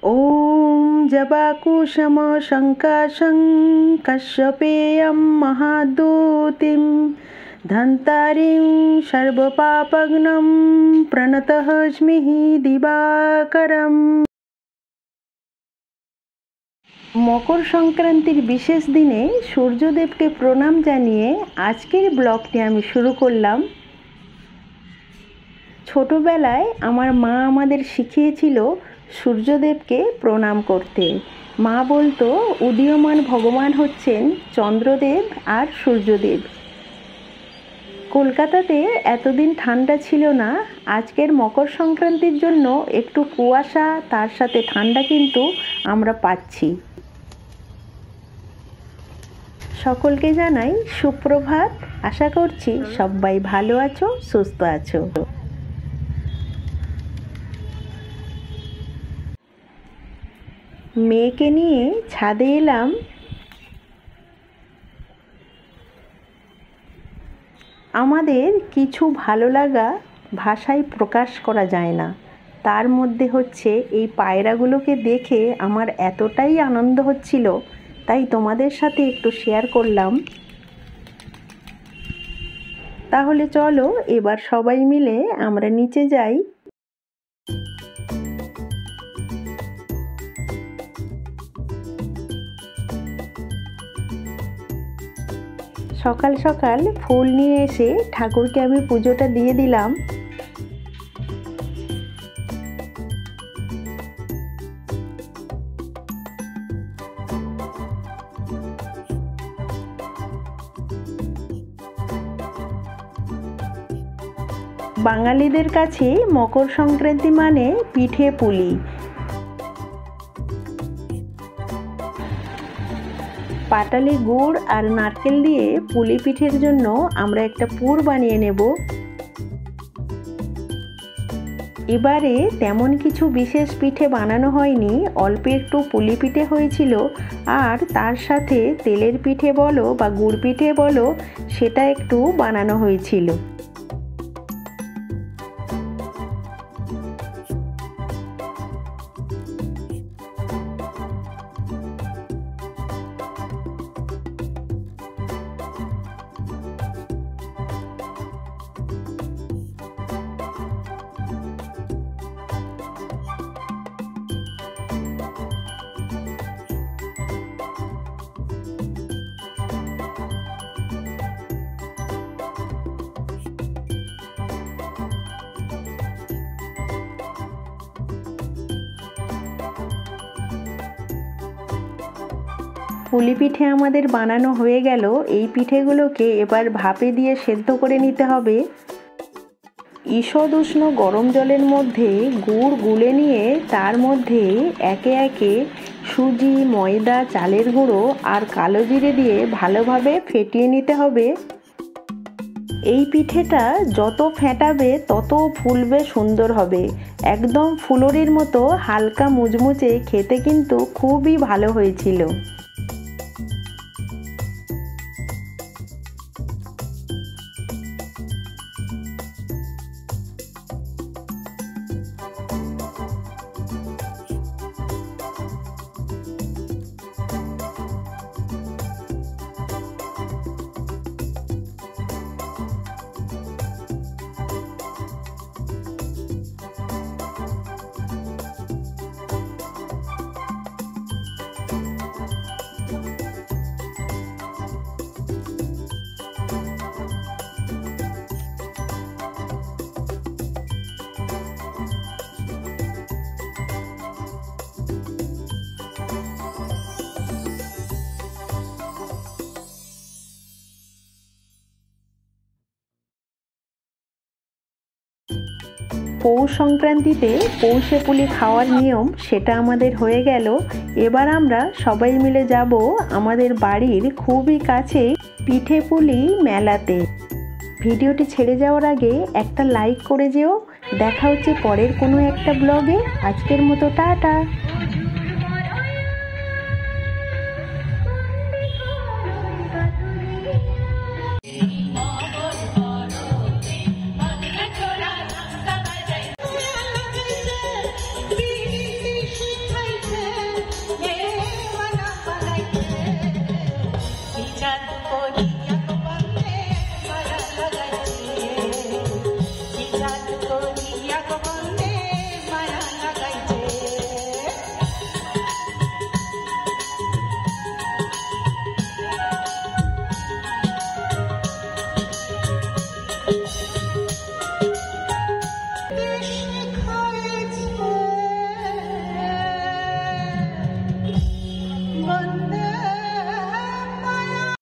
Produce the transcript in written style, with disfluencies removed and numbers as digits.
ॐ जबाकुशम शङ्काशं कश्यपेयं महादूतिं धन्तारिं सर्वपापघ्नं प्रणतस्मिः दिवाकरम्। मकर संक्रांतिर विशेष दिने सूर्यदेवके प्रणाम जानिए आजकेर ब्लगटी आमी शुरू करलाम। छोटोबेलाय आमार मा आमादेर शिखिয়েছিল सूर्यदेवके प्रणाम करते। मा बोलतो उदीयमान भगवान हच्छेन चंद्रदेव और सूर्यदेव। कलकाताते एतदिन ठंडा छिलो ना, आजकेर मकर संक्रांतिर जोन्नो एकटू कुयाशा तार साथे ठंडा किन्तु आमरा पाচ্ছি। सकलके जानाई सुप्रभात। आशा करছি सबाई भालो आछो, सुस्थ आछो। মেয়েকে নিয়ে ছাদে এলাম। আমাদের কিছু ভালো লাগা ভাষায় প্রকাশ করা যায় না। তার মধ্যে হচ্ছে এই পায়রাগুলোকে দেখে আমার এতটাই আনন্দ হচ্ছিল, তাই তোমাদের সাথে একটু শেয়ার করলাম। তাহলে চলো এবার সবাই মিলে আমরা নিচে যাই। सकाल सकाल फुल निये एसे ठाकुरके आमी पुजोटा दिए दिलाम। बांगालीदेर काछे मकर संक्रांति माने पिठे पुली। पाटाली गुड़ और नारकेल दिए पुली पिठेर जोन्नो आमरा एकटा पुर बानिये नेब। एबारे तेमन किछु विशेष पिठे बानानो हयनि, अल्प एकटु पुली पिठे हयेछिलो और तार साथे तेलेर पिठे बोलो बा गुड़ पिठे बोलो सेटा एकटु बानानो हयेछिलो। पुली पिठे आमादेर बानानो हये गेल। এই পিঠেগুলোকে এবার ভাপে দিয়ে সেদ্ধ করে নিতে হবে। ঈষদ উষ্ণ গরম জলের মধ্যে গুড় গুলে নিয়ে তার মধ্যে একে একে সুজি, ময়দা, চালের গুঁড়ো আর কালো জিরে দিয়ে ভালোভাবে ফেটিয়ে নিতে হবে। এই পিঠেটা যত ফেটাবে তত ফুলবে, সুন্দর হবে, একদম ফুলুরির মতো হালকা মুচমুচে, খেতে কিন্তু খুবই ভালো হয়েছিল। पौष संक्रांतिते पौषे पुली खाওয়ার नियम सेटा आमादेर हये गेल। एबार आमरा सबाई मिले যাব आमादेर बाड़ीर खूबই काছে पिठे पुली मेलाते। ভিডিওটি ছেড়ে যাওয়ার আগে একটা লাইক করে যেও। দেখা হচ্ছে পরের কোনো একটা ব্লগে। আজকের মতো টাটা।